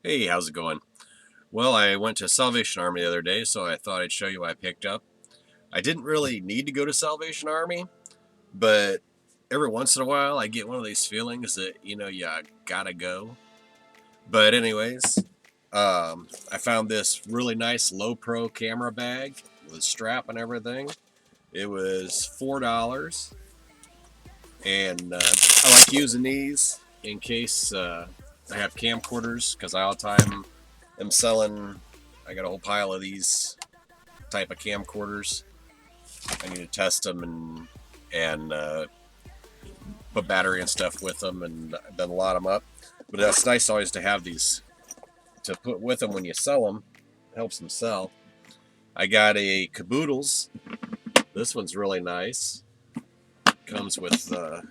Hey, how's it going? Well, I went to Salvation Army the other day, so I thought I'd show you what I picked up. I didn't really need to go to Salvation Army, but every once in a while I get one of these feelings that, you gotta go. But anyways, I found this really nice low pro camera bag with a strap and everything. It was $4, and I like using these in case I have camcorders because I all the time am selling. I got a whole pile of these type of camcorders. I need to test them and put battery and stuff with them and then lot them up. But it's nice always to have these to put with them when you sell them. It helps them sell. I got a caboodles. This one's really nice. Comes with a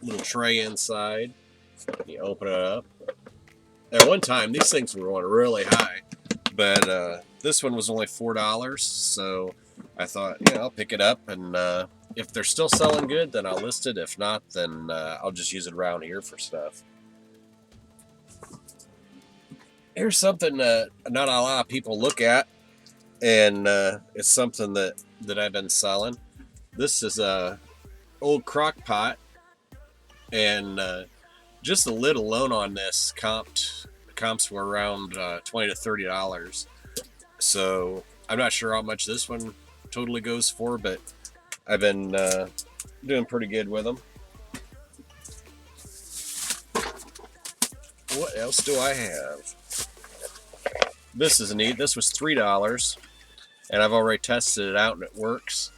little tray inside. You open it up. At one time, these things were going really high, but this one was only $4. So I thought, I'll pick it up, and if they're still selling good, then I'll list it. If not, then I'll just use it around here for stuff. Here's something not a lot of people look at, and it's something that I've been selling. This is a old crock pot, and just the lid alone on this comps were around $20 to $30. So I'm not sure how much this one totally goes for, but I've been doing pretty good with them. What else do I have? This is neat. This was $3, and I've already tested it out, and it works.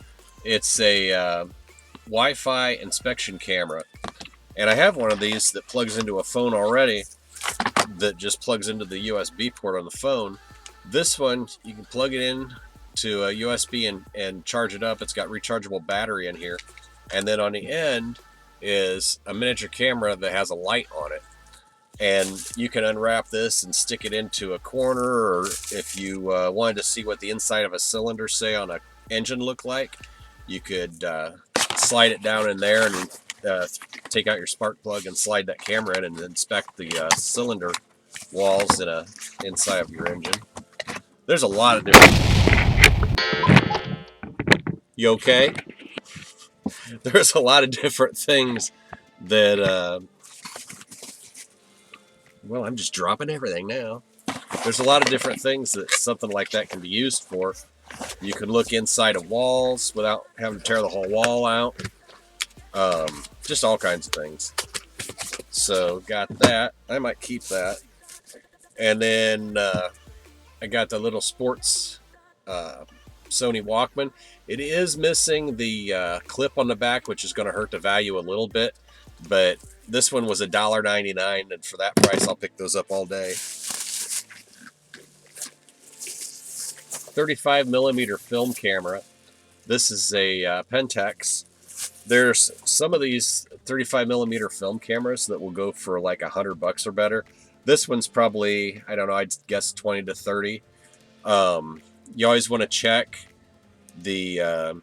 It's a Wi-Fi inspection camera, and I have one of these that plugs into a phone already. That just plugs into the USB port on the phone. This one, you can plug it in to a USB and charge it up. It's got rechargeable battery in here. And then on the end is a miniature camera that has a light on it. And you can unwrap this and stick it into a corner, or if you wanted to see what the inside of a cylinder, say, on an engine looked like, you could slide it down in there and take out your spark plug and slide that camera in and inspect the cylinder walls inside of your engine. There's a lot of different. You okay? There's a lot of different things that. Well, I'm just dropping everything now. There's a lot of different things that something like that can be used for. You can look inside of walls without having to tear the whole wall out. Just all kinds of things. So got that. I might keep that. And then I got the little sports Sony Walkman. It is missing the clip on the back, which is going to hurt the value a little bit. But this one was $1.99, and for that price, I'll pick those up all day. 35 millimeter film camera. This is a Pentax. There's some of these 35 millimeter film cameras that will go for like $100 or better. This one's probably, I don't know, I'd guess 20 to 30. You always want to check the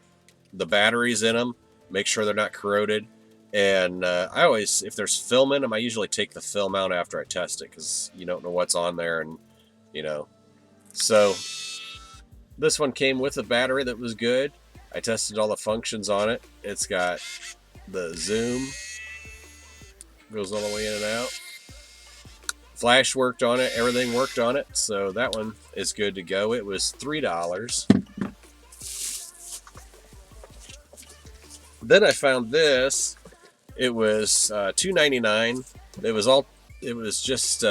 batteries in them, make sure they're not corroded. And I always, if there's film in them, I usually take the film out after I test it because you don't know what's on there, and So this one came with a battery that was good. I tested all the functions on it. It's got the zoom, goes all the way in and out. Flash worked on it. Everything worked on it. So that one is good to go. It was $3. Then I found this. It was $2.99. It was just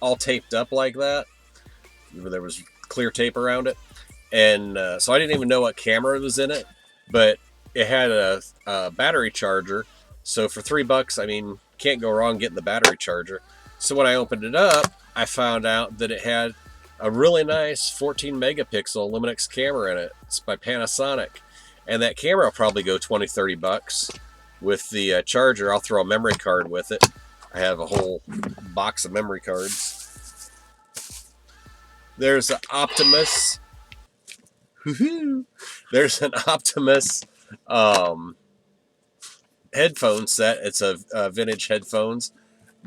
all taped up like that. There was clear tape around it. And so I didn't even know what camera was in it, but it had a battery charger. So for $3, I mean, can't go wrong getting the battery charger. So when I opened it up, I found out that it had a really nice 14 megapixel Luminix camera in it. It's by Panasonic. And that camera will probably go $20-$30. With the charger, I'll throw a memory card with it. I have a whole box of memory cards. There's an Optimus. There's an Optimus headphone set. It's a vintage headphones.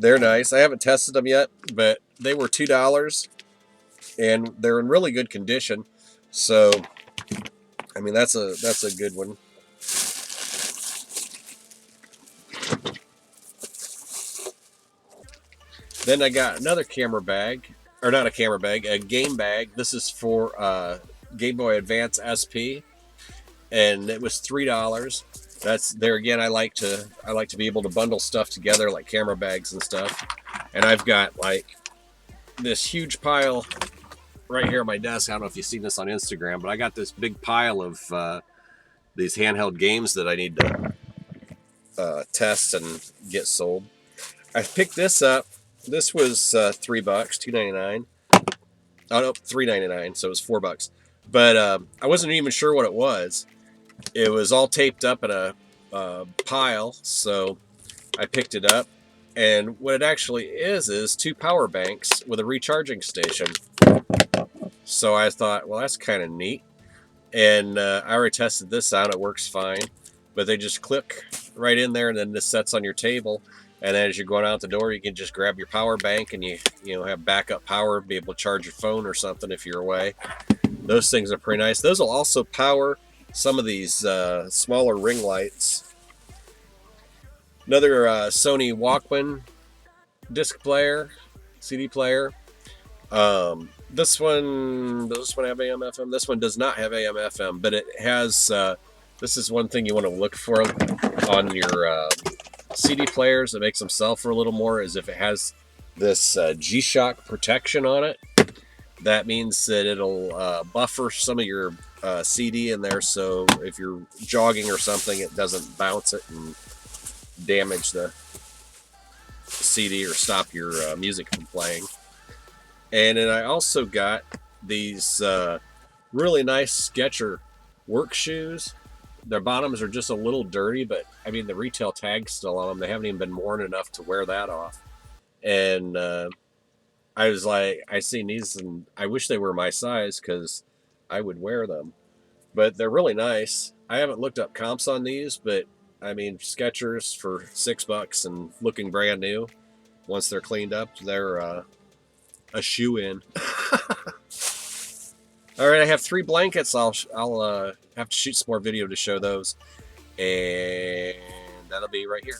They're nice. I haven't tested them yet, but they were $2, and they're in really good condition. So, I mean, that's a good one. Then I got another camera bag, or not a camera bag, a game bag. This is for Game Boy Advance SP, and it was $3. That's there again. I like to be able to bundle stuff together like camera bags and stuff. And I've got like this huge pile right here at my desk. I don't know if you've seen this on Instagram, but I got this big pile of these handheld games that I need to test and get sold. I picked this up. This was $3, $2.99. Oh no, $3.99. So it was $4. But I wasn't even sure what it was. It was all taped up in a pile, so I picked it up. And what it actually is two power banks with a recharging station. So I thought, well, that's kind of neat. And I already tested this out. It works fine. But they just click right in there, and then this sets on your table. And then as you're going out the door, you can just grab your power bank, and you have backup power, be able to charge your phone or something if you're away. Those things are pretty nice. Those will also power some of these smaller ring lights. Another Sony Walkman disc player, CD player. Does this one have AM FM? This one does not have AM FM, but it has. This is one thing you want to look for on your CD players that makes them sell for a little more. Is if it has this G-Shock protection on it. That means that it'll buffer some of your CD in there, so if you're jogging or something, it doesn't bounce it and damage the CD or stop your music from playing. And then I also got these really nice Skechers work shoes. Their bottoms are just a little dirty, but I mean the retail tag's still on them. They haven't even been worn enough to wear that off. And I was like, I seen these, and I wish they were my size because I would wear them. But they're really nice. I haven't looked up comps on these, but I mean Skechers for $6 and looking brand new. Once they're cleaned up, they're a shoe in. All right, I have 3 blankets. I'll have to shoot some more video to show those, and that'll be right here.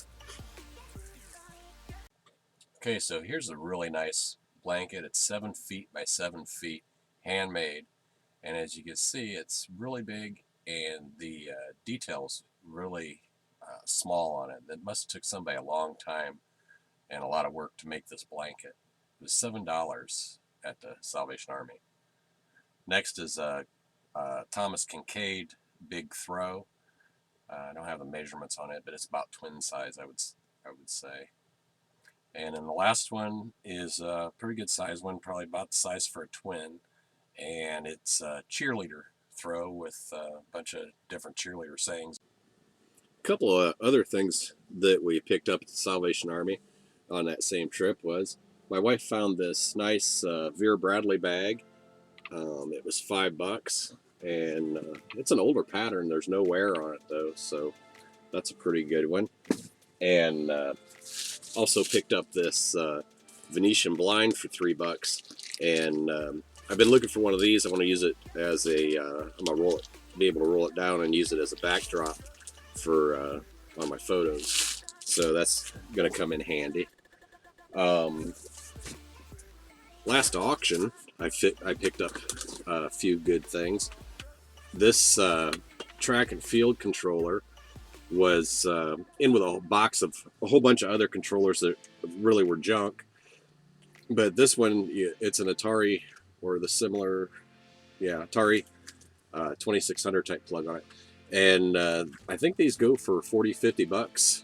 Okay, so here's a really nice blanket. It's 7 feet by 7 feet, handmade, and as you can see, it's really big, and the details really small on it. That must have took somebody a long time and a lot of work to make this blanket. It was $7 at the Salvation Army. Next is Thomas Kincaid Big Throw. I don't have the measurements on it, but it's about twin size, I would say. And then the last one is a pretty good size one, probably about the size for a twin. And it's a cheerleader throw with a bunch of different cheerleader sayings. A couple of other things that we picked up at the Salvation Army on that same trip was my wife found this nice Vera Bradley bag. It was $5, and it's an older pattern. There's no wear on it though, so that's a pretty good one. And also picked up this Venetian blind for $3, and I've been looking for one of these. I want to use it as a I'm gonna be able to roll it down and use it as a backdrop for on my photos. So that's gonna come in handy. Last auction, I picked up a few good things. This track and field controller was in with a box of a whole bunch of other controllers that really were junk. But this one, it's an Atari or the similar, Atari 2600 type plug on it. And I think these go for $40-50.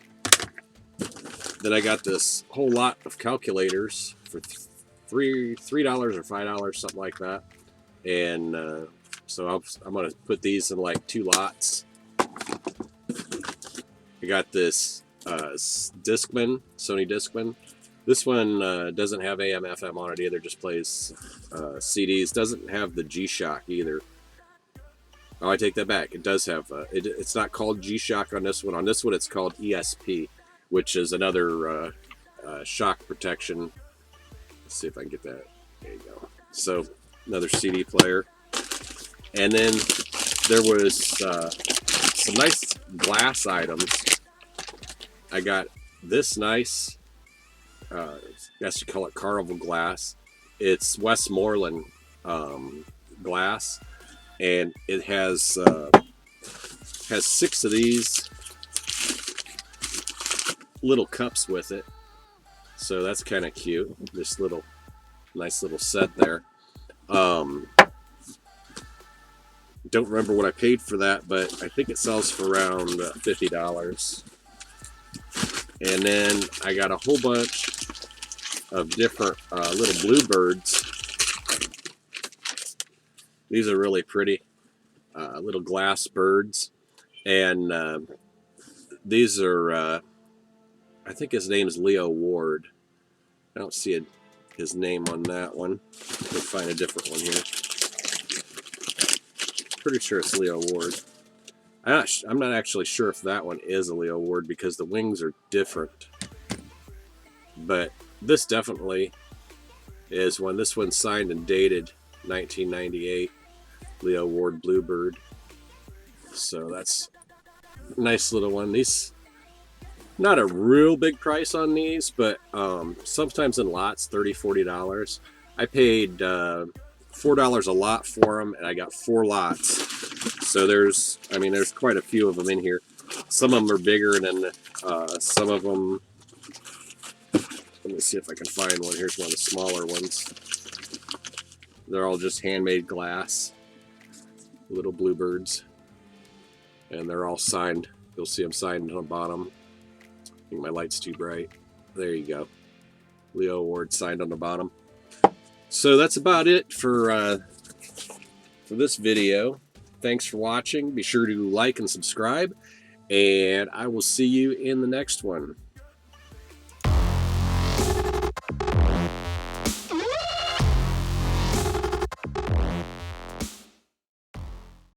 Then I got this whole lot of calculators for $3 or $5, something like that. And so I'm going to put these in like 2 lots. I got this Discman, Sony Discman. This one doesn't have AM FM on it either, just plays CDs. Doesn't have the G-Shock either. Oh, I take that back. It does have, it's not called G-Shock on this one. On this one, it's called ESP, which is another shock protection. Let's see if I can get that. There you go. So another CD player. And then there was some nice glass items. I got this nice, I guess you call it carnival glass. It's Westmoreland glass, and it has 6 of these little cups with it. So that's kind of cute. This nice little set there. Don't remember what I paid for that, but I think it sells for around $50. And then I got a whole bunch of different little bluebirds. These are really pretty little glass birds. And these are, I think his name is Leo Ward. I don't see his name on that one. Let's find a different one here. Pretty sure it's Leo Ward. I'm not actually sure if that one is a Leo Ward because the wings are different. But this definitely is one. This one's signed and dated 1998. Leo Ward Bluebird. So that's a nice little one. These, not a real big price on these, but sometimes in lots, $30, $40. I paid $4 a lot for them, and I got 4 lots. So there's quite a few of them in here. Some of them are bigger, and then some of them, let me see if I can find one. Here's one of the smaller ones. They're all just handmade glass, little bluebirds, and they're all signed. You'll see them signed on the bottom. I think my light's too bright. There you go. Leo Ward signed on the bottom. So that's about it for this video. Thanks for watching. Be sure to like and subscribe, and I will see you in the next one.